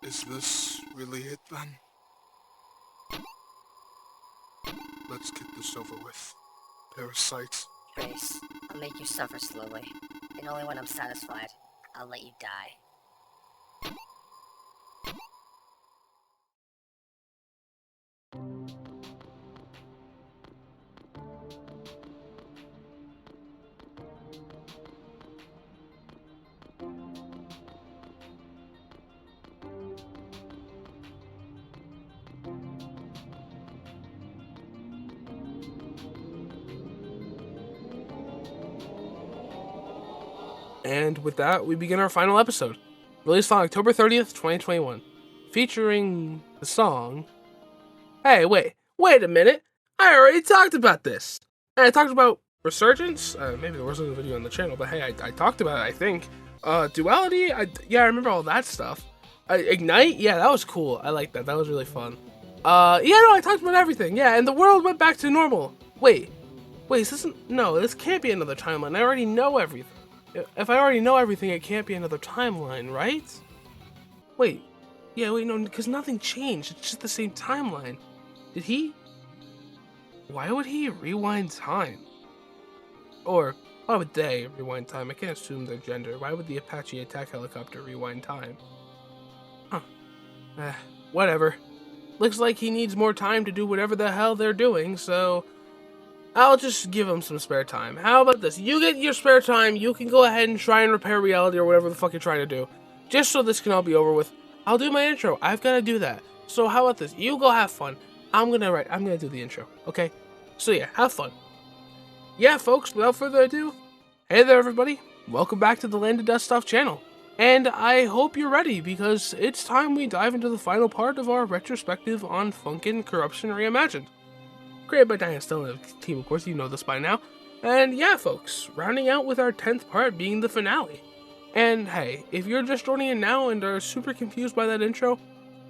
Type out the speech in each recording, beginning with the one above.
Is this really it then? Let's get this over with. Parasite. Grace, I'll make you suffer slowly. And only when I'm satisfied, I'll let you die. And with that, we begin our final episode, released on October 30th, 2021, featuring the song... Hey, wait a minute! I already talked about this! And I talked about Resurgence? Maybe there wasn't a video on the channel, but hey, I talked about it, I think. Duality? I remember all that stuff. Ignite? Yeah, that was cool. I like that. That was really fun. I talked about everything. Yeah, and the world went back to normal. Wait, this can't be another timeline. I already know everything. If I already know everything, it can't be another timeline, right? No, because nothing changed. It's just the same timeline. Did he? Why would he rewind time? Or, why would they rewind time? I can't assume their gender. Why would the Apache attack helicopter rewind time? Huh. Whatever. Looks like he needs more time to do whatever the hell they're doing, so... I'll just give him some spare time. How about this? You get your spare time, you can go ahead and try and repair reality or whatever the fuck you're trying to do. Just so this can all be over with. I'll do my intro. I've got to do that. So how about this? You go have fun. I'm gonna do the intro, okay? So yeah, have fun. Yeah, folks, without further ado, hey there everybody. Welcome back to the Land of Dust Stuff channel. And I hope you're ready, because it's time we dive into the final part of our retrospective on Funkin Corruption Reimagined. Created by Diane Still and the team, of course, you know this by now. And yeah, folks, rounding out with our 10th part being the finale. And hey, if you're just joining in now and are super confused by that intro,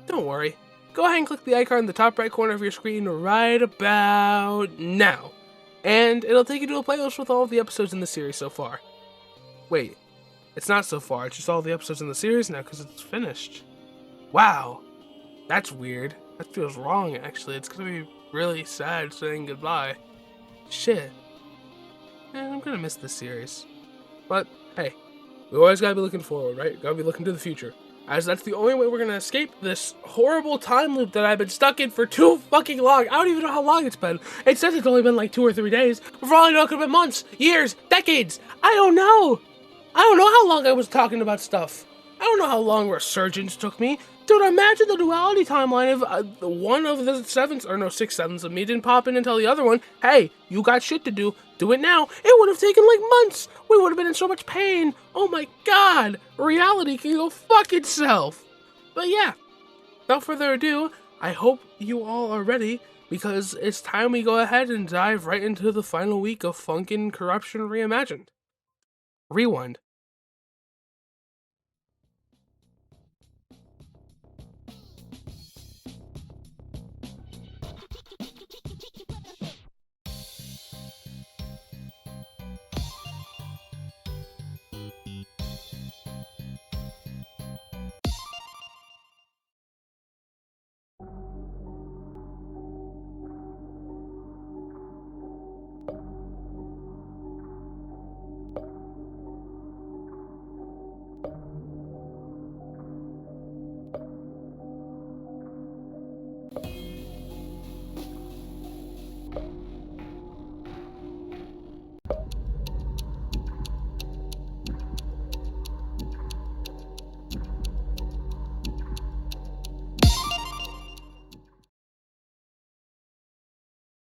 don't worry. Go ahead and click the icon in the top right corner of your screen right about now. And it'll take you to a playlist with all of the episodes in the series so far. Wait, it's not so far, it's just all the episodes in the series now because it's finished. Wow, that's weird. That feels wrong, actually. It's gonna be really sad saying goodbye. Shit. I'm gonna miss this series. But, hey, we always gotta be looking forward, right? Gotta be looking to the future. As that's the only way we're gonna escape this horrible time loop that I've been stuck in for too fucking long. I don't even know how long it's been. It says it's only been like 2 or 3 days. But for all I know, it could have been months, years, decades. I don't know. I don't know how long I was talking about stuff. I don't know how long Resurgence took me. Dude, imagine the Duality timeline if one of the 6 sevenths of me didn't pop in until the other one. Hey, you got shit to do. Do it now. It would have taken like months. We would have been in so much pain. Oh my god. Reality can go fuck itself. But yeah, without further ado, I hope you all are ready, because it's time we go ahead and dive right into the final week of Funkin Corruption Reimagined. Rewind.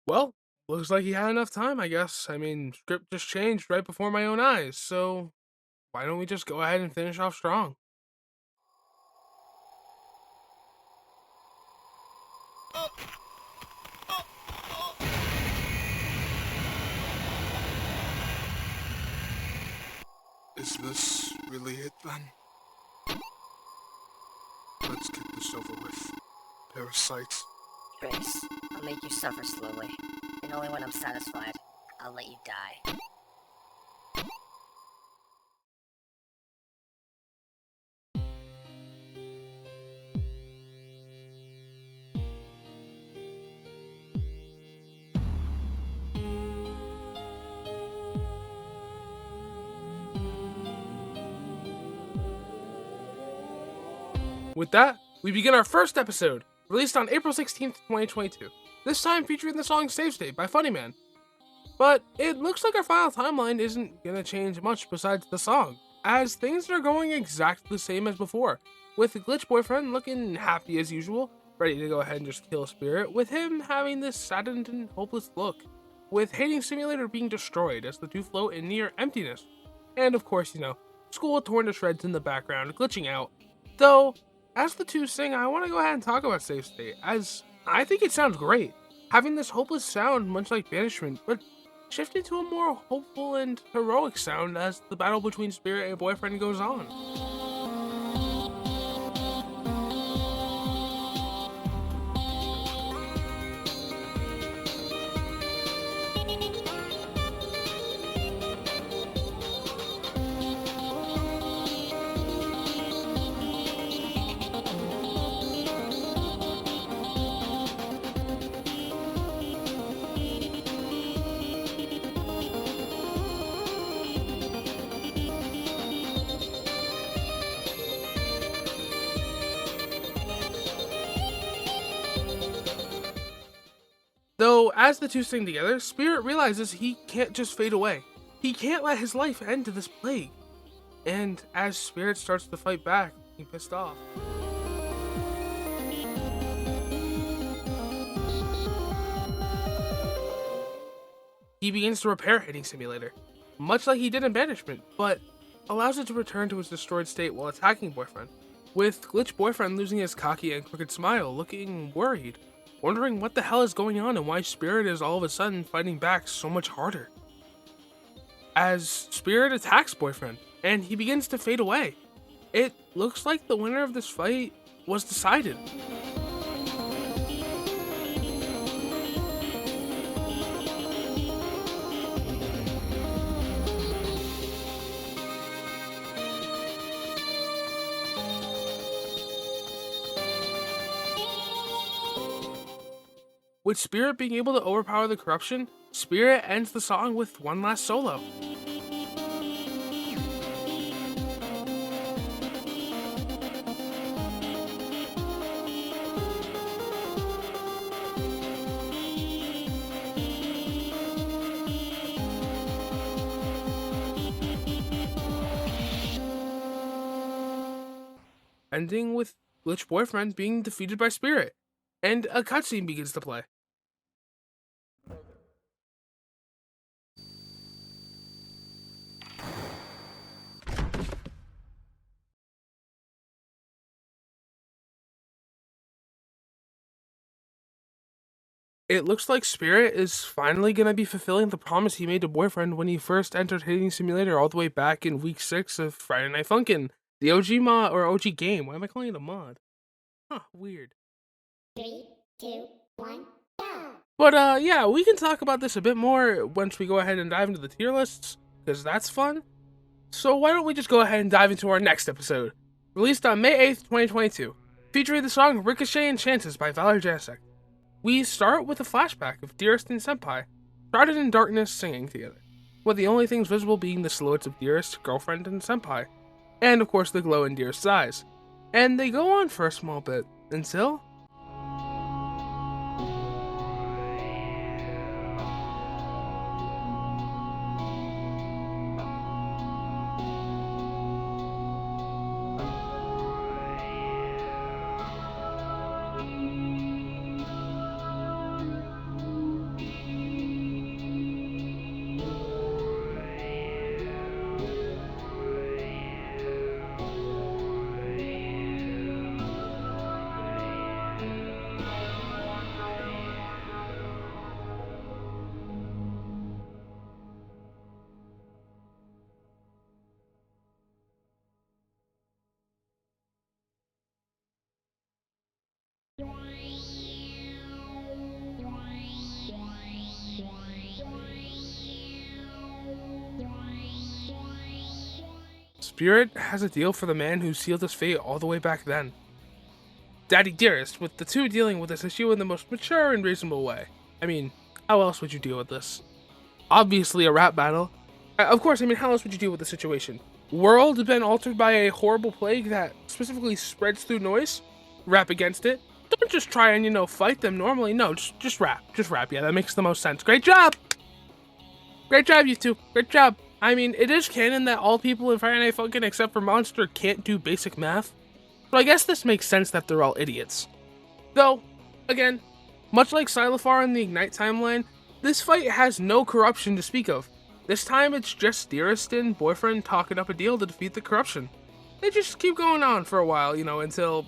Well, looks like he had enough time, I guess. I mean, script just changed right before my own eyes, so why don't we just go ahead and finish off strong? Is this really it then? Let's get this over with. Parasite. Grace, I'll make you suffer slowly. And only when I'm satisfied, I'll let you die. With that, we begin our first episode, released on April 16th, 2022. This time featuring the song Savestate by Funnyman. But it looks like our final timeline isn't gonna change much besides the song, as things are going exactly the same as before, with the Glitch Boyfriend looking happy as usual, ready to go ahead and just kill Spirit, with him having this saddened and hopeless look, with Hating Simulator being destroyed as the two float in near emptiness, and of course, school torn to shreds in the background, glitching out. Though, as the two sing, I want to go ahead and talk about Savestate, as I think it sounds great, having this hopeless sound much like Banishment, but shifted to a more hopeful and heroic sound as the battle between Spirit and Boyfriend goes on. Though, as the two sing together, Spirit realizes he can't just fade away. He can't let his life end to this plague. And as Spirit starts to fight back, he's pissed off. He begins to repair Hating Simulator, much like he did in Banishment, but allows it to return to its destroyed state while attacking Boyfriend, with Glitch Boyfriend losing his cocky and crooked smile, looking worried, wondering what the hell is going on and why Spirit is all of a sudden fighting back so much harder. As Spirit attacks Boyfriend, and he begins to fade away, it looks like the winner of this fight was decided. With Spirit being able to overpower the corruption, Spirit ends the song with one last solo. Ending with Glitch Boyfriend being defeated by Spirit, and a cutscene begins to play. It looks like Spirit is finally going to be fulfilling the promise he made to Boyfriend when he first entered Hating Simulator all the way back in week 6 of Friday Night Funkin', the OG mod, or OG game. Why am I calling it a mod? Huh, weird. 3, 2, 1, go! But yeah, we can talk about this a bit more once we go ahead and dive into the tier lists, because that's fun. So why don't we just go ahead and dive into our next episode, released on May 8th, 2022, featuring the song Ricochet Chances by Valor Janicek. We start with a flashback of Dearest and Senpai, shrouded in darkness singing together, with the only things visible being the silhouettes of Dearest, Girlfriend, and Senpai, and of course the glow in Dearest's eyes. And they go on for a small bit, until... Spirit has a deal for the man who sealed his fate all the way back then. Daddy Dearest, with the two dealing with this issue in the most mature and reasonable way. I mean, how else would you deal with this? Obviously a rap battle. Of course, I mean, how else would you deal with the situation? World been altered by a horrible plague that specifically spreads through noise? Rap against it? Don't just try and, fight them normally. No, just rap. Just rap. Yeah, that makes the most sense. Great job! Great job, you two. Great job. I mean, it is canon that all people in Friday Night Funkin' except for Monster can't do basic math. So I guess this makes sense that they're all idiots. Though, again, much like Soliloquy in the Ignite timeline, this fight has no corruption to speak of. This time it's just Dearest and Boyfriend talking up a deal to defeat the corruption. They just keep going on for a while, until...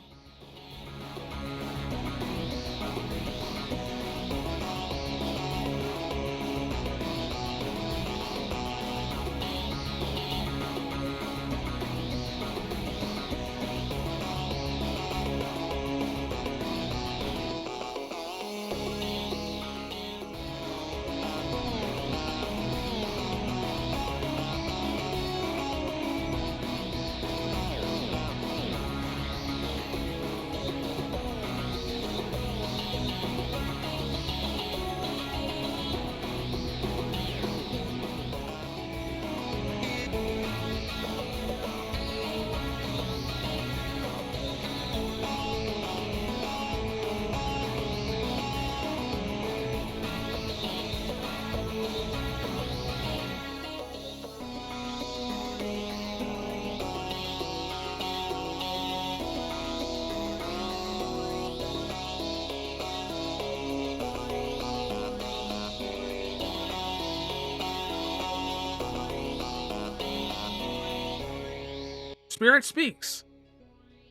Spirit speaks.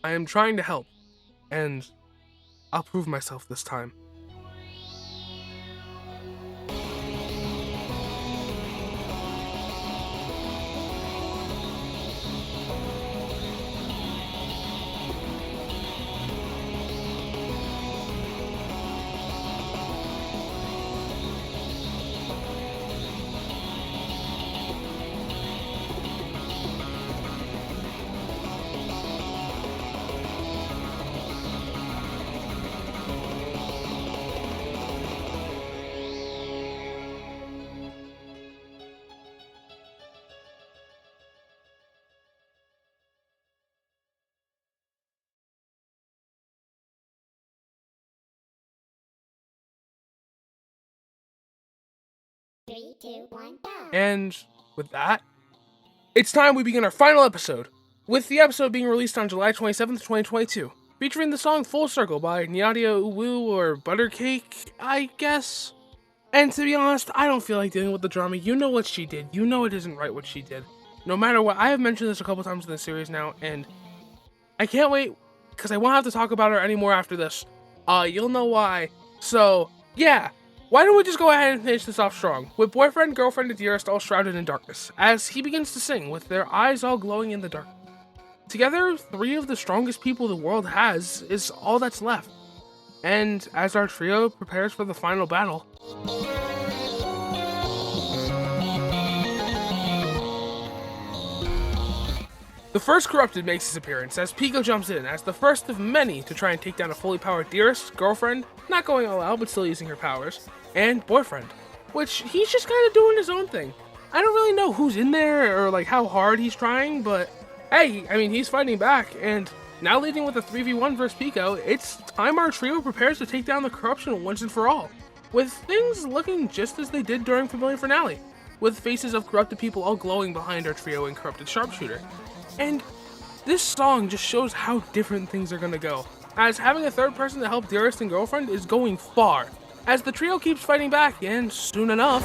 I am trying to help, and I'll prove myself this time. Three, two, one, go. And with that, it's time we begin our final episode, with the episode being released on July 27th, 2022, featuring the song Full Circle by Nadia Uwu or Buttercake, I guess. And to be honest, I don't feel like dealing with the drama. You know what she did. You know it isn't right what she did. No matter what, I have mentioned this a couple times in the series now, and I can't wait, because I won't have to talk about her anymore after this. You'll know why. So, yeah. Why don't we just go ahead and finish this off strong, with Boyfriend, Girlfriend, and Dearest all shrouded in darkness, as he begins to sing, with their eyes all glowing in the dark. Together, three of the strongest people the world has is all that's left. And as our trio prepares for the final battle... The first Corrupted makes his appearance as Pico jumps in as the first of many to try and take down a fully powered Dearest, Girlfriend, not going all out but still using her powers, and Boyfriend, which he's just kind of doing his own thing. I don't really know who's in there or like how hard he's trying, but hey, I mean, he's fighting back, and now leading with a 3v1 versus Pico, it's time our trio prepares to take down the corruption once and for all, with things looking just as they did during Familiar Finale, with faces of corrupted people all glowing behind our trio and Corrupted Sharpshooter. And this song just shows how different things are gonna go, as having a third person to help Dearest and Girlfriend is going far, as the trio keeps fighting back, and soon enough...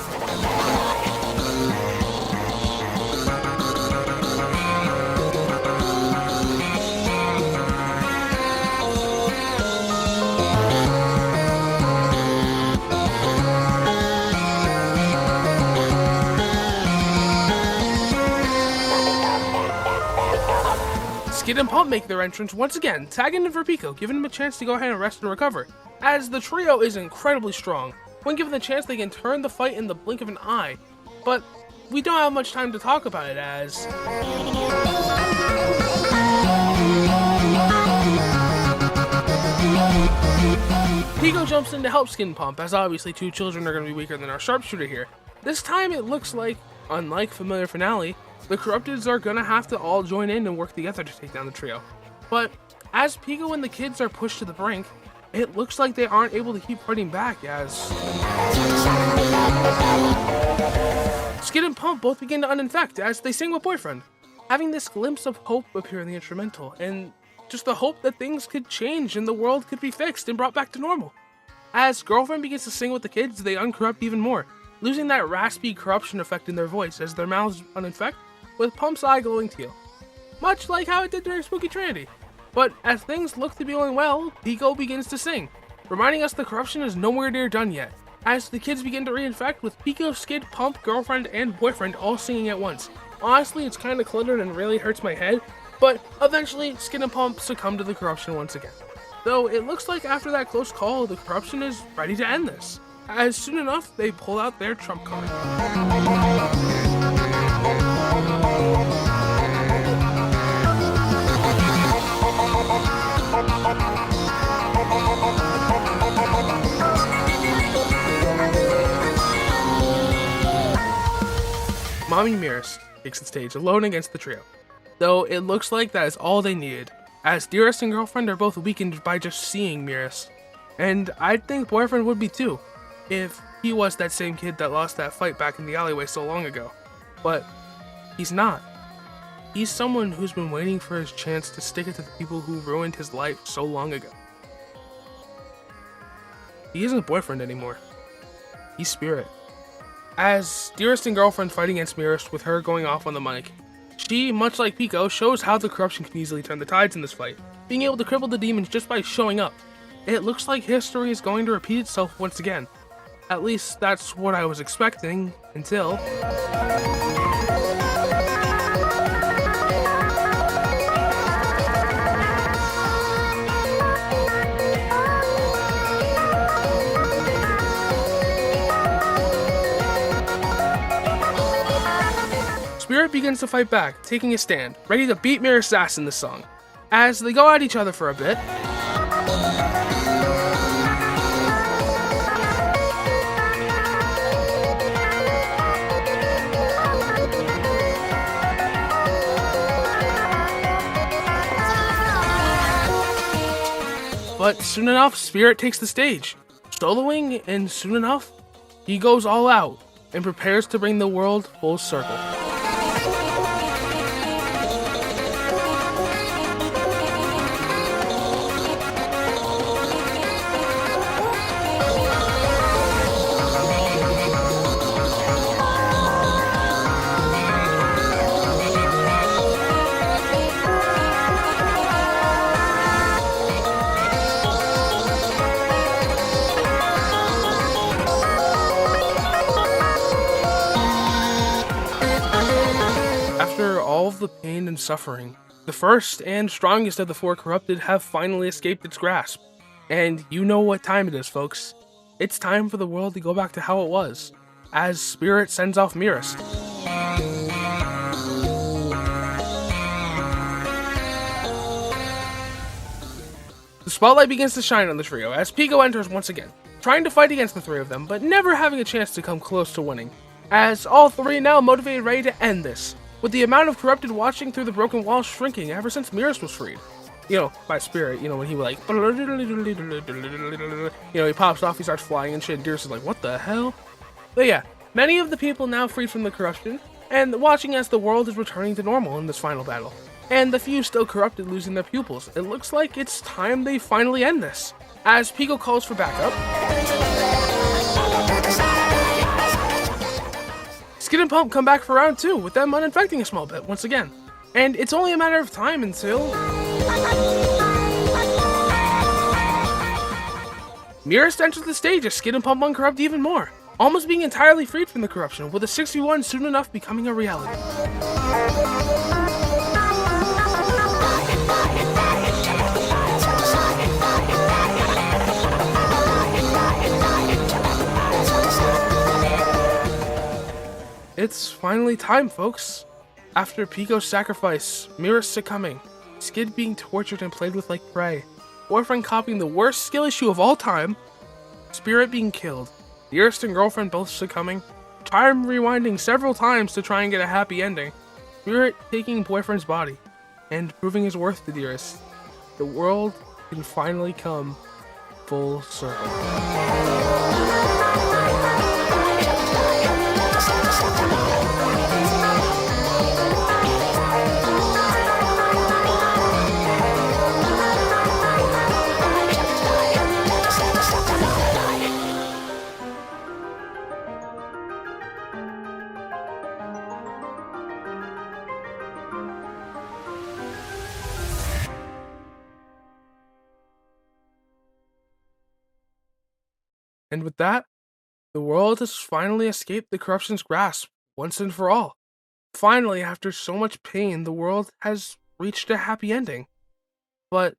Skid and Pump make their entrance once again, tagging in for Pico, giving him a chance to go ahead and rest and recover, as the trio is incredibly strong. When given the chance, they can turn the fight in the blink of an eye, but we don't have much time to talk about it, as... Pico jumps in to help Skin Pump, as obviously two children are going to be weaker than our sharpshooter here. This time it looks like, unlike Familiar Finale, the Corrupteds are going to have to all join in and work together to take down the trio. But as Pico and the kids are pushed to the brink, it looks like they aren't able to keep fighting back, as Skid and Pump both begin to uninfect as they sing with Boyfriend, having this glimpse of hope appear in the instrumental, and just the hope that things could change and the world could be fixed and brought back to normal. As Girlfriend begins to sing with the kids, they uncorrupt even more, losing that raspy corruption effect in their voice as their mouths uninfect, with Pump's eye glowing teal, much like how it did during Spooky Trinity. But as things look to be going well, Pico begins to sing, reminding us the corruption is nowhere near done yet, as the kids begin to reinfect with Pico, Skid, Pump, Girlfriend, and Boyfriend all singing at once. Honestly, it's kinda cluttered and really hurts my head, but eventually Skid and Pump succumb to the corruption once again. Though it looks like after that close call, the corruption is ready to end this, as soon enough they pull out their trump card. Mommy Mirrors takes the stage alone against the trio, though it looks like that is all they needed, as Dearest and Girlfriend are both weakened by just seeing Mirrors. And I think Boyfriend would be too, if he was that same kid that lost that fight back in the alleyway so long ago. But he's not. He's someone who's been waiting for his chance to stick it to the people who ruined his life so long ago. He isn't Boyfriend anymore. He's Spirit. As Dearest and Girlfriend fight against Mirrors with her going off on the mic, she, much like Pico, shows how the corruption can easily turn the tides in this fight, being able to cripple the demons just by showing up. It looks like history is going to repeat itself once again. At least that's what I was expecting, until... Spirit begins to fight back, taking a stand, ready to beat Mirror's ass in this song, as they go at each other for a bit. But soon enough, Spirit takes the stage, soloing, and soon enough, he goes all out and prepares to bring the world full circle. After all of the pain and suffering, the first and strongest of the four corrupted have finally escaped its grasp. And you know what time it is, folks. It's time for the world to go back to how it was, as Spirit sends off Mirrors. The spotlight begins to shine on the trio as Pico enters once again, trying to fight against the three of them, but never having a chance to come close to winning, as all three now motivated ready to end this, with the amount of corrupted watching through the broken wall shrinking ever since Mirrors was freed. You know, by Spirit, when he like, he pops off, he starts flying and shit, and Dearest is like, what the hell? But yeah, many of the people now freed from the corruption, and watching as the world is returning to normal in this final battle. And the few still corrupted losing their pupils, it looks like it's time they finally end this, as Pico calls for backup. Skid and Pump come back for round 2, with them uninfecting a small bit once again. And it's only a matter of time until... Mirrors enters the stage as Skid and Pump uncorrupt even more, almost being entirely freed from the corruption, with a 6v1 soon enough becoming a reality. It's finally time, folks. After Pico's sacrifice, Mirrors succumbing, Skid being tortured and played with like prey, Boyfriend copying the worst skill issue of all time, Spirit being killed, Dearest and Girlfriend both succumbing, time rewinding several times to try and get a happy ending, Spirit taking Boyfriend's body, and proving his worth to Dearest. The world can finally come full circle. And with that, the world has finally escaped the corruption's grasp once and for all. Finally, after so much pain, the world has reached a happy ending. But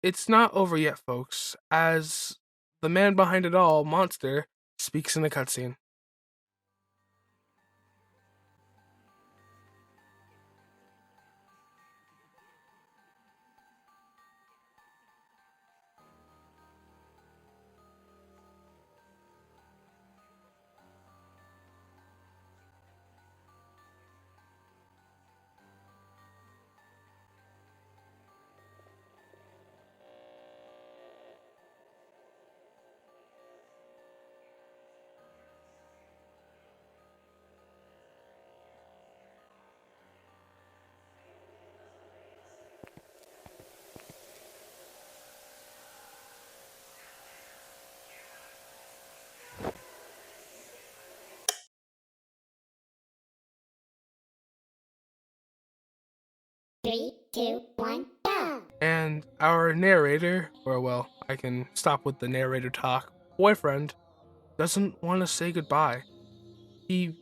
it's not over yet, folks, as the man behind it all, Monster, speaks in the cutscene. Three, two, one, go! And our narrator, or well, I can stop with the narrator talk, Boyfriend, doesn't want to say goodbye. He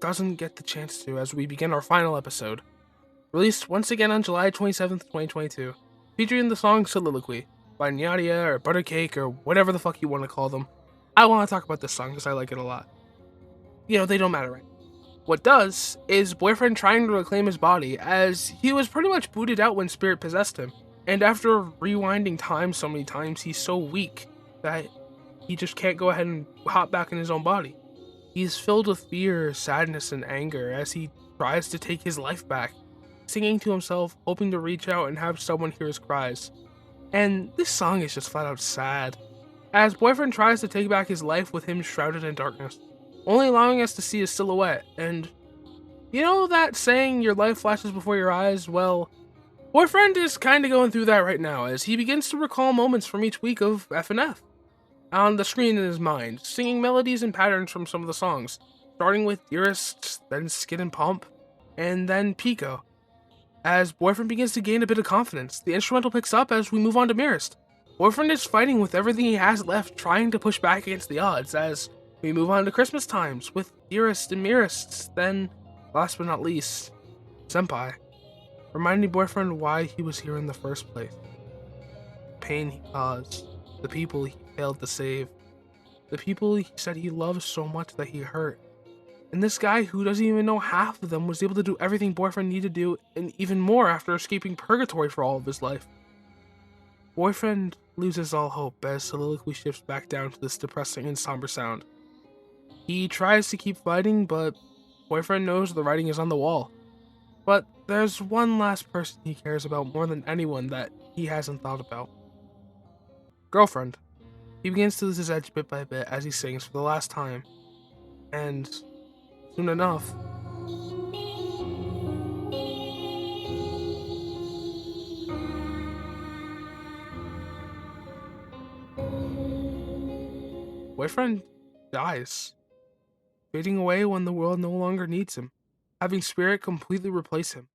doesn't get the chance to as we begin our final episode. Released once again on July 27th, 2022, featuring the song Soliloquy by Nyadia or Buttercake or whatever the fuck you want to call them. I want to talk about this song because I like it a lot. You know, they don't matter right now. What does is Boyfriend trying to reclaim his body as he was pretty much booted out when Spirit possessed him. And after rewinding time so many times, he's so weak that he just can't go ahead and hop back in his own body. He's filled with fear, sadness, and anger as he tries to take his life back, singing to himself, hoping to reach out and have someone hear his cries. And this song is just flat out sad, as Boyfriend tries to take back his life with him shrouded in darkness, only allowing us to see his silhouette. And you know that saying, your life flashes before your eyes? Well, Boyfriend is kind of going through that right now as he begins to recall moments from each week of FNF on the screen in his mind, singing melodies and patterns from some of the songs, starting with Dearest, then Skid and Pump, and then Pico. As Boyfriend begins to gain a bit of confidence, the instrumental picks up as we move on to Mirrorst. Boyfriend is fighting with everything he has left, trying to push back against the odds as we move on to Christmas times with Dearest and Mirrorst, then, last but not least, Senpai, reminding Boyfriend why he was here in the first place. The pain he caused, the people he failed to save, the people he said he loved so much that he hurt. And this guy who doesn't even know half of them was able to do everything Boyfriend needed to do and even more after escaping purgatory for all of his life. Boyfriend loses all hope as Soliloquy shifts back down to this depressing and somber sound. He tries to keep fighting, but Boyfriend knows the writing is on the wall. But there's one last person he cares about more than anyone that he hasn't thought about. Girlfriend. He begins to lose his edge bit by bit as he sings for the last time. And soon enough, Boyfriend dies, fading away when the world no longer needs him, having Spirit completely replace him,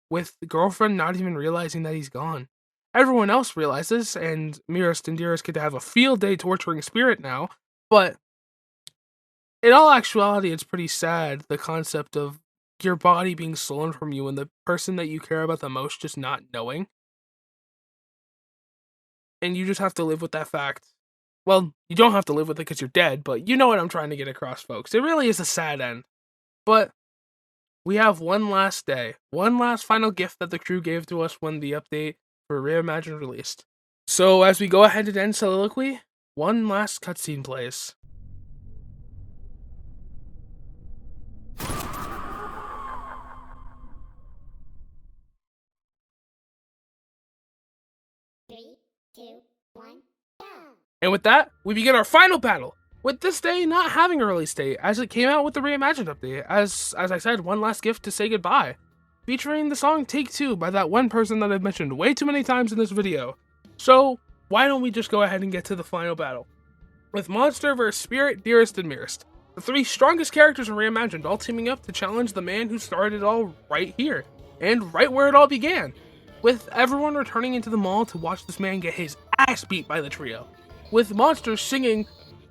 with the Girlfriend not even realizing that he's gone. Everyone else realizes, and Mirrorst and Dearest get to have a field day torturing Spirit now, but in all actuality, it's pretty sad, the concept of your body being stolen from you and the person that you care about the most just not knowing. And you just have to live with that fact. Well, you don't have to live with it because you're dead, but you know what I'm trying to get across, folks. It really is a sad end. But we have one last day, one last final gift that the crew gave to us when the update for Reimagined released. So as we go ahead and end Soliloquy, one last cutscene plays. Three, two, one, go! And with that, we begin our final battle, with this day not having a release date, as it came out with the Reimagined update, as I said, one last gift to say goodbye, featuring the song Take Two by that one person that I've mentioned way too many times in this video. So, why don't we just go ahead and get to the final battle? With Monster vs. Spirit, Dearest, and Merest, the three strongest characters in Reimagined all teaming up to challenge the man who started it all right here, and right where it all began, with everyone returning into the mall to watch this man get his ass beat by the trio, with Monster singing,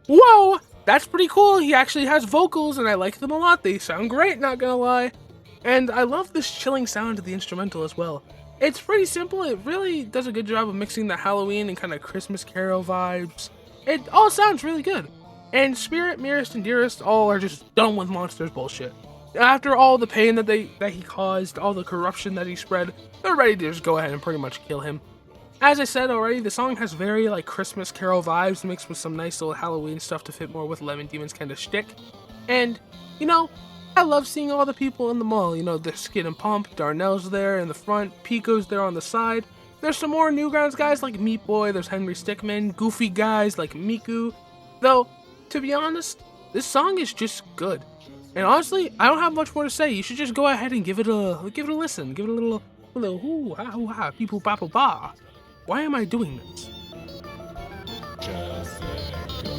"Whoa, that's pretty cool, he actually has vocals and I like them a lot, they sound great, not gonna lie." And I love this chilling sound of the instrumental as well. It's pretty simple, it really does a good job of mixing the Halloween and kind of Christmas Carol vibes. It all sounds really good. And Spirit, Merest, and Dearest all are just done with Monster's bullshit. After all the pain that he caused, all the corruption that he spread, they're ready to just go ahead and pretty much kill him. As I said already, the song has very like Christmas Carol vibes mixed with some nice little Halloween stuff to fit more with Lemon Demon's kind of shtick. And, you know, I love seeing all the people in the mall. You know, there's Skid and Pump, Darnell's there in the front, Pico's there on the side. There's some more Newgrounds guys like Meat Boy, there's Henry Stickmin, goofy guys like Miku. Though, to be honest, this song is just good. And honestly, I don't have much more to say. You should just go ahead and give it a listen. Give it a little hoo ha, beep boop bap ba. Why am I doing this? Just let go.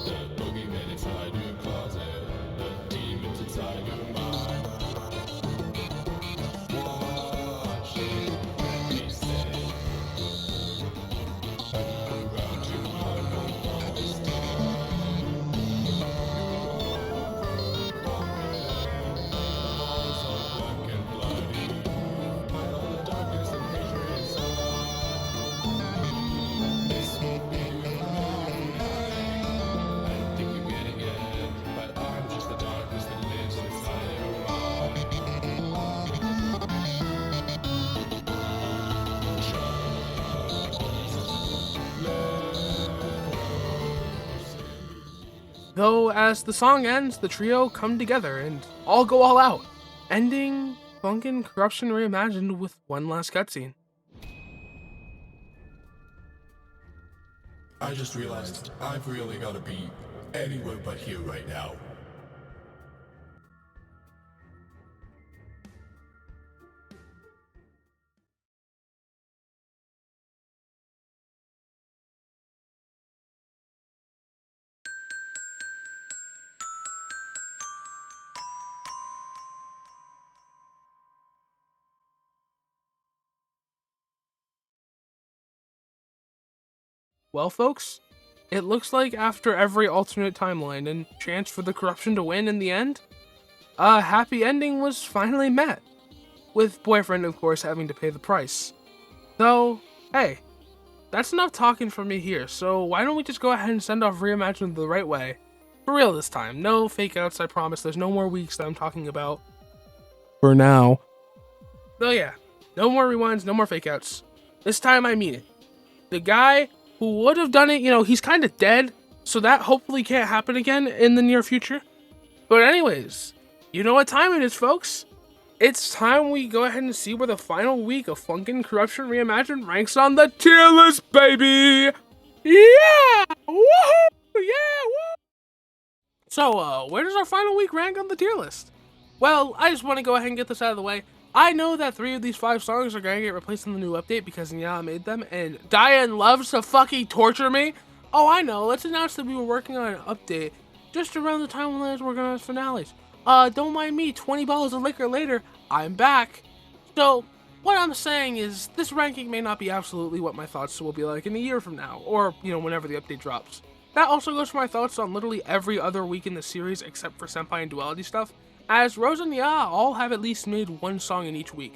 The boogeyman inside your closet. The demons inside your mind. Watch it when they say. Around you are no lost. Walls are black and bloody. Hide all the darkness and hatred inside. This won't be your night. I think you're getting it, but I'm just the darkness that lives inside your mind. Though, as the song ends, the trio come together and all go all out, ending Funkin Corruption Reimagined with one last cutscene. I just realized I've really got to be anywhere but here right now. Well, folks, it looks like after every alternate timeline and chance for the corruption to win in the end, a happy ending was finally met, with Boyfriend, of course, having to pay the price. Though, hey, that's enough talking for me here, so why don't we just go ahead and send off Reimagined the right way? For real this time, no fake outs, I promise, there's no more weeks that I'm talking about. For now. So yeah, no more rewinds, no more fake outs. This time I mean it. The guy who would have done it, you know, he's kind of dead, so that hopefully can't happen again in the near future. But anyways, you know what time it is, folks. It's time we go ahead and see where the final week of Funkin Corruption Reimagined ranks on the tier list, baby! Yeah! Woohoo! Yeah! Woo! So, where does our final week rank on the tier list? Well, I just want to go ahead and get this out of the way. I know that 3 of these 5 songs are going to get replaced in the new update because Nyala made them, and Diane loves to fucking torture me. Oh, I know, let's announce that we were working on an update just around the time when I was working on his finales. Don't mind me, 20 bottles of liquor later, I'm back. So, what I'm saying is, this ranking may not be absolutely what my thoughts will be like in a year from now, or, you know, whenever the update drops. That also goes for my thoughts on literally every other week in the series except for Senpai and Duality stuff, as Rose and Ya all have at least made one song in each week.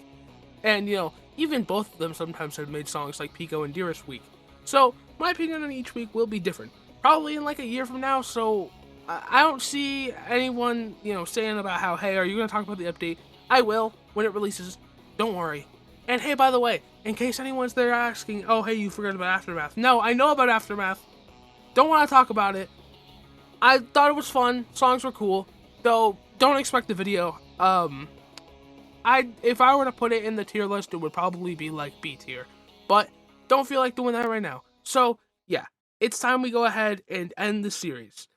And, you know, even both of them sometimes have made songs like Pico and Dearest week. So, my opinion on each week will be different. Probably in like a year from now, so I don't see anyone, you know, saying about how, hey, are you going to talk about the update? I will, when it releases. Don't worry. And hey, by the way, in case anyone's there asking, oh, hey, you forgot about Aftermath. No, I know about Aftermath. Don't want to talk about it. I thought it was fun. Songs were cool. Though, don't expect the video. If I were to put it in the tier list, it would probably be like B tier. But don't feel like doing that right now. So, yeah. It's time we go ahead and end the series.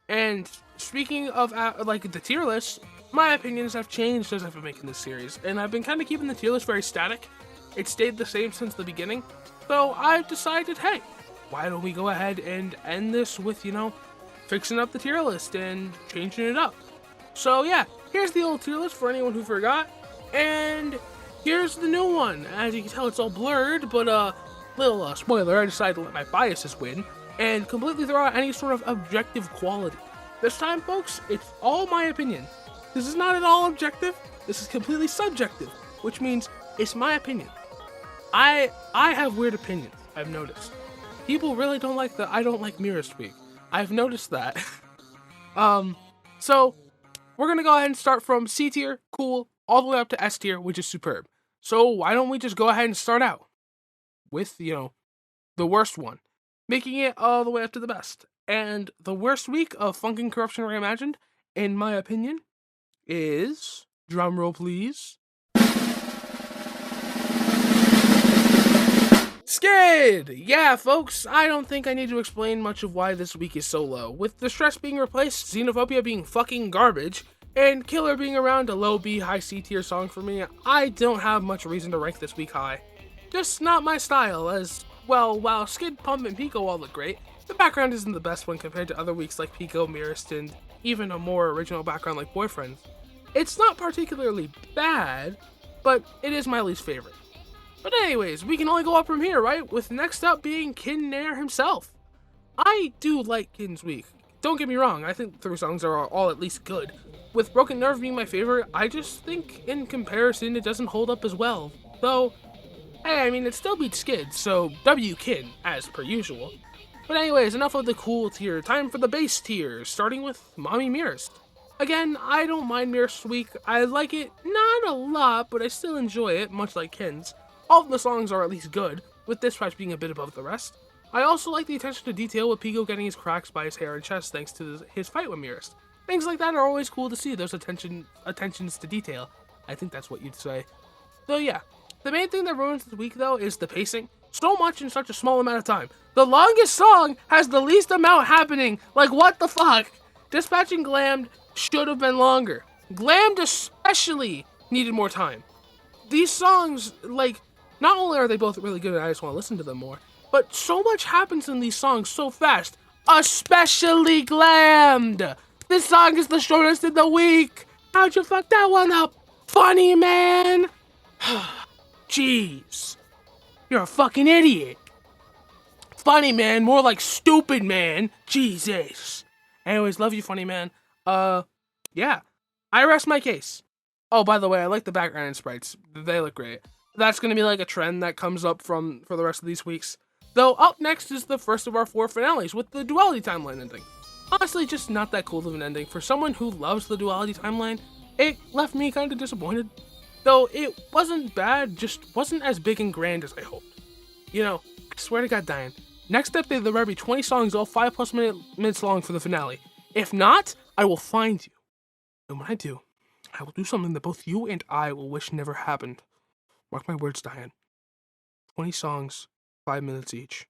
And speaking of like the tier list, my opinions have changed as I've been making this series, and I've been kind of keeping the tier list very static. It stayed the same since the beginning, so I've decided, hey, why don't we go ahead and end this with, you know, fixing up the tier list and changing it up. So yeah, here's the old tier list for anyone who forgot, and here's the new one. As you can tell, it's all blurred, but little spoiler, I decided to let my biases win and completely throw out any sort of objective quality. This time, folks, it's all my opinion. This is not at all objective. This is completely subjective, which means it's my opinion. I have weird opinions, I've noticed. People really don't like the I don't like mirror speak. I've noticed that. So we're gonna go ahead and start from C tier, cool, all the way up to S tier, which is superb. So why don't we just go ahead and start out with, you know, the worst one, making it all the way up to the best. And the worst week of Funkin' Corruption Reimagined, in my opinion, is, drumroll please, Skid! Yeah, folks, I don't think I need to explain much of why this week is so low. With Distress being replaced, Xenophobia being fucking garbage, and Killer being around a low B, high C tier song for me, I don't have much reason to rank this week high. Just not my style, as, well, while Skid, Pump, and Pico all look great, the background isn't the best one compared to other weeks like Pico, Mirrorst, and even a more original background like Boyfriends. It's not particularly bad, but it is my least favorite. But anyways, we can only go up from here, right? With next up being Kin Nair himself. I do like Kin's week. Don't get me wrong, I think the 3 songs are all at least good. With Broken Nerve being my favorite, I just think in comparison it doesn't hold up as well. Though, hey, I mean, it still beats Skid, so W Kin, as per usual. But anyways, enough of the cool tier, time for the base tier, starting with Mommy Mirrorst. Again, I don't mind Mirrorst's week. I like it, not a lot, but I still enjoy it, much like Kin's. All of the songs are at least good, with Dispatch being a bit above the rest. I also like the attention to detail with Pico getting his cracks by his hair and chest thanks to his fight with Mirrorst. Things like that are always cool to see, those attentions to detail. I think that's what you'd say. So yeah, the main thing that ruins this week though is the pacing. So much in such a small amount of time. The longest song has the least amount happening. Like, what the fuck? Dispatch and Glammed should have been longer. Glammed especially needed more time. These songs, like, not only are they both really good and I just want to listen to them more, but so much happens in these songs so fast. Especially Glammed. This song is the shortest in the week. How'd you fuck that one up? Funny, man. Jeez. You're a fucking idiot. Funny, man. More like stupid, man. Jesus. Anyways, love you, Funny, man. Yeah. I rest my case. Oh, by the way, I like the background and sprites. They look great. That's going to be like a trend that comes up for the rest of these weeks. Though, up next is the first of our 4 finales with the Duality timeline ending. Honestly, just not that cool of an ending. For someone who loves the Duality timeline, it left me kind of disappointed. Though it wasn't bad, just wasn't as big and grand as I hoped. You know, I swear to God, Diane, next up there better be 20 songs all 5+ minutes long for the finale. If not, I will find you. And when I do, I will do something that both you and I will wish never happened. Mark my words, Diane. 20 songs, 5 minutes each.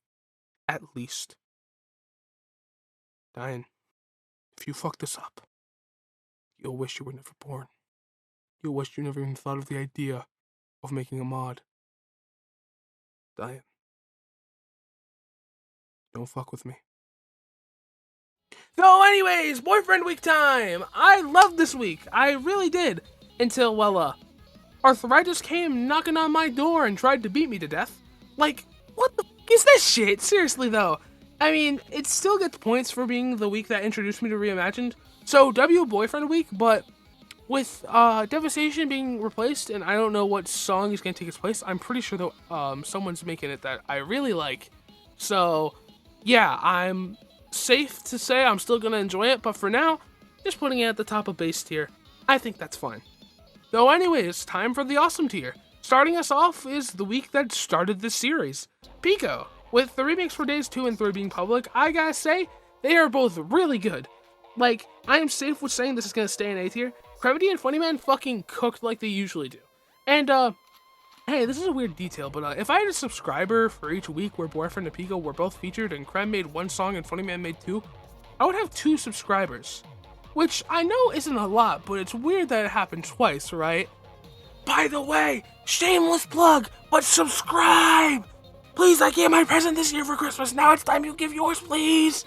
At least. Diane, if you fuck this up, you'll wish you were never born. You'll wish you never even thought of the idea of making a mod. Diane, don't fuck with me. So anyways, boyfriend week time! I loved this week. I really did. Until, well, arthritis came knocking on my door and tried to beat me to death. Like, what the fuck is this shit? Seriously, though. I mean, it still gets points for being the week that introduced me to Reimagined. So, W boyfriend week, but with Devastation being replaced, and I don't know what song is going to take its place, I'm pretty sure that someone's making it that I really like. So, yeah, I'm safe to say I'm still going to enjoy it, but for now, just putting it at the top of base tier, I think that's fine. Though anyways, time for the awesome tier. Starting us off is the week that started this series, Pico. With the remakes for Days 2 and 3 being public, I gotta say, they are both really good. Like, I am safe with saying this is gonna stay in A tier. Trinity and Funnyman fucking cooked like they usually do. And, hey, this is a weird detail, but if I had a subscriber for each week where Boyfriend and Pico were both featured and Krem made one song and Funnyman made two, I would have 2 subscribers. Which I know isn't a lot, but it's weird that it happened twice, right? By the way, shameless plug, but subscribe! Please, I gave my present this year for Christmas. Now it's time you give yours, please.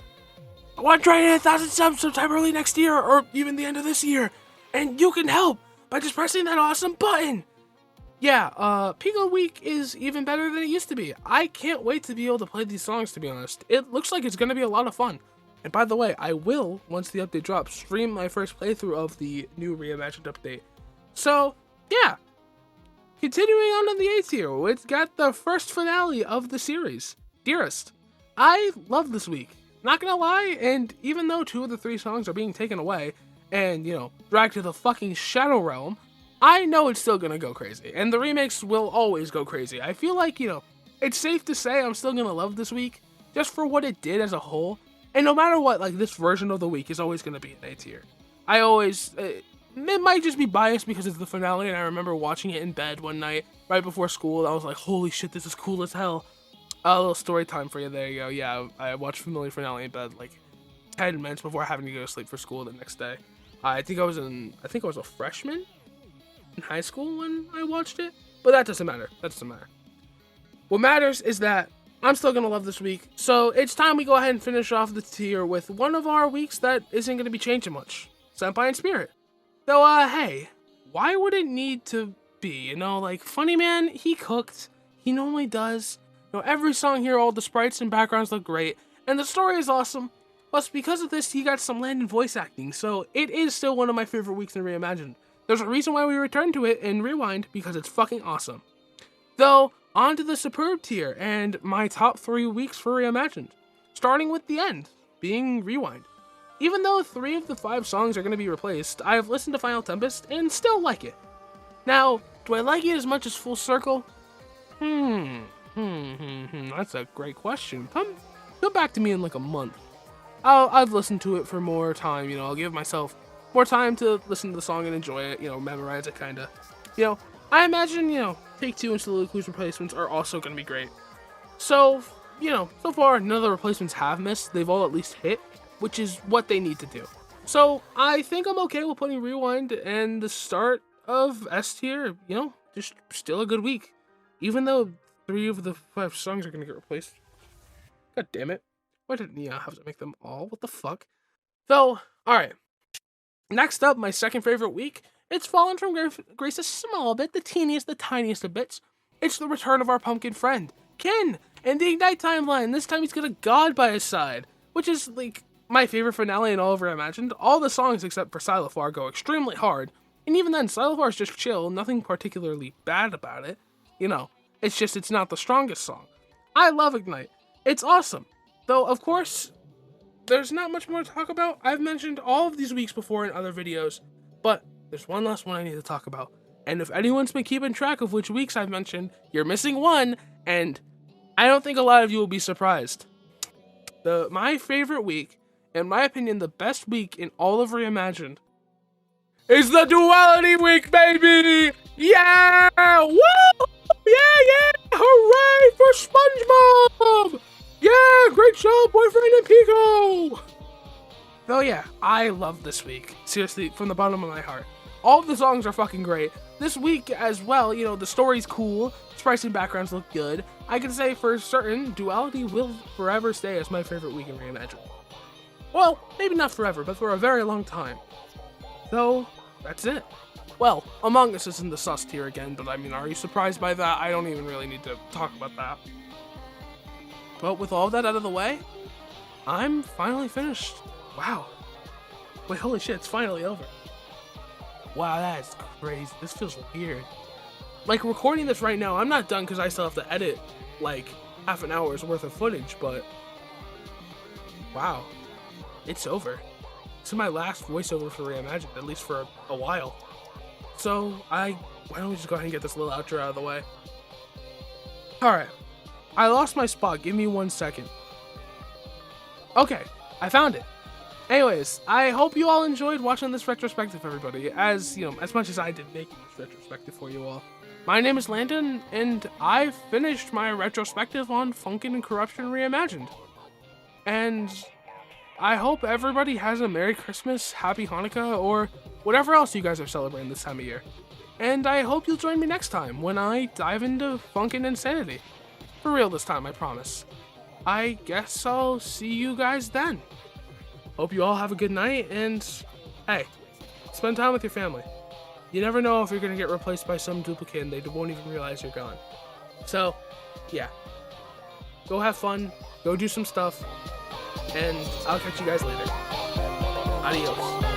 I want to try to hit 1,000 subs sometime early next year, or even the end of this year. And you can help by just pressing that awesome button. Yeah, Pico Week is even better than it used to be. I can't wait to be able to play these songs, to be honest. It looks like it's going to be a lot of fun. And by the way, I will, once the update drops, stream my first playthrough of the new Reimagined update. So, yeah. Continuing on to the A tier, it's got the first finale of the series, Dearest. I love this week, not gonna lie, and even though 2 of the 3 songs are being taken away, and, dragged to the fucking Shadow Realm, I know it's still gonna go crazy, and the remakes will always go crazy. I feel like, it's safe to say I'm still gonna love this week, just for what it did as a whole, and no matter what, like, this version of the week is always gonna be an A tier. I always... it might just be biased because it's the finale, and I remember watching it in bed one night right before school. I was like, holy shit, this is cool as hell. A little story time for you. There you go. Yeah, I watched Familiar Finale in bed like 10 minutes before having to go to sleep for school the next day. I think I was a freshman in high school when I watched it, but that doesn't matter. That doesn't matter. What matters is that I'm still gonna love this week, so it's time we go ahead and finish off the tier with one of our weeks that isn't gonna be changing much. Senpai and Spirit. Though, hey, why would it need to be? Like, Funnyman, he cooked. He normally does. Every song here, all the sprites and backgrounds look great. And the story is awesome. Plus, because of this, he got some land in voice acting. So, it is still one of my favorite weeks in Reimagined. There's a reason why we return to it in Rewind, because it's fucking awesome. Though, on to the Superb tier, and my top 3 weeks for Reimagined. Starting with the end, being Rewind. Even though 3 of the 5 songs are going to be replaced, I've listened to Final Tempest and still like it. Now, do I like it as much as Full Circle? That's a great question. Come back to me in like a month. I've listened to it for more time, I'll give myself more time to listen to the song and enjoy it, memorize it kinda. I imagine, Take 2 and Soliloquy's replacements are also going to be great. So, so far, none of the replacements have missed. They've all at least hit, which is what they need to do. So, I think I'm okay with putting Rewind and the start of S tier, just still a good week. Even though 3 of the 5 songs are going to get replaced. God damn it. Why didn't Nia have to make them all? What the fuck? Though, alright. Next up, my second favorite week. It's fallen from grace a small bit, the teeniest, the tiniest of bits. It's the return of our pumpkin friend, Ken, and the Ignite timeline. This time he's got a god by his side, which is, like, my favorite finale in all of Reimagined. All the songs except for Silafar go extremely hard, and even then, Silafar's just chill, nothing particularly bad about it. It's just it's not the strongest song. I love Ignite. It's awesome. Though, of course, there's not much more to talk about. I've mentioned all of these weeks before in other videos, but there's one last one I need to talk about. And if anyone's been keeping track of which weeks I've mentioned, you're missing one, and I don't think a lot of you will be surprised. My favorite week, in my opinion, the best week in all of Reimagined, is the Duality week, baby! Yeah! Woo! Yeah! Hooray for SpongeBob! Yeah! Great job, Boyfriend and Pico! Though, yeah, I love this week. Seriously, from the bottom of my heart. All of the songs are fucking great. This week as well, the story's cool, sprites and backgrounds look good. I can say for certain, Duality will forever stay as my favorite week in Reimagined. Well, maybe not forever, but for a very long time. So, that's it. Well, Among Us is in the sus tier again, but I mean, are you surprised by that? I don't even really need to talk about that. But with all that out of the way, I'm finally finished. Wow. Wait, holy shit, it's finally over. Wow, that is crazy. This feels weird. Like, recording this right now, I'm not done because I still have to edit, like, half an hour's worth of footage, but wow, it's over. This is my last voiceover for Reimagined, at least for a while. So, I why don't we just go ahead and get this little outro out of the way? Alright. I lost my spot. Give me 1 second. Okay. I found it. Anyways, I hope you all enjoyed watching this retrospective, everybody. As, you know, as much as I did making this retrospective for you all. My name is Landon, and I finished my retrospective on Funkin and Corruption Reimagined. And I hope everybody has a Merry Christmas, Happy Hanukkah, or whatever else you guys are celebrating this time of year. And I hope you'll join me next time when I dive into Funkin' Insanity. For real this time, I promise. I guess I'll see you guys then. Hope you all have a good night, and hey, spend time with your family. You never know if you're gonna get replaced by some duplicate and they won't even realize you're gone. So, yeah. Go have fun, go do some stuff, and I'll catch you guys later. Adios.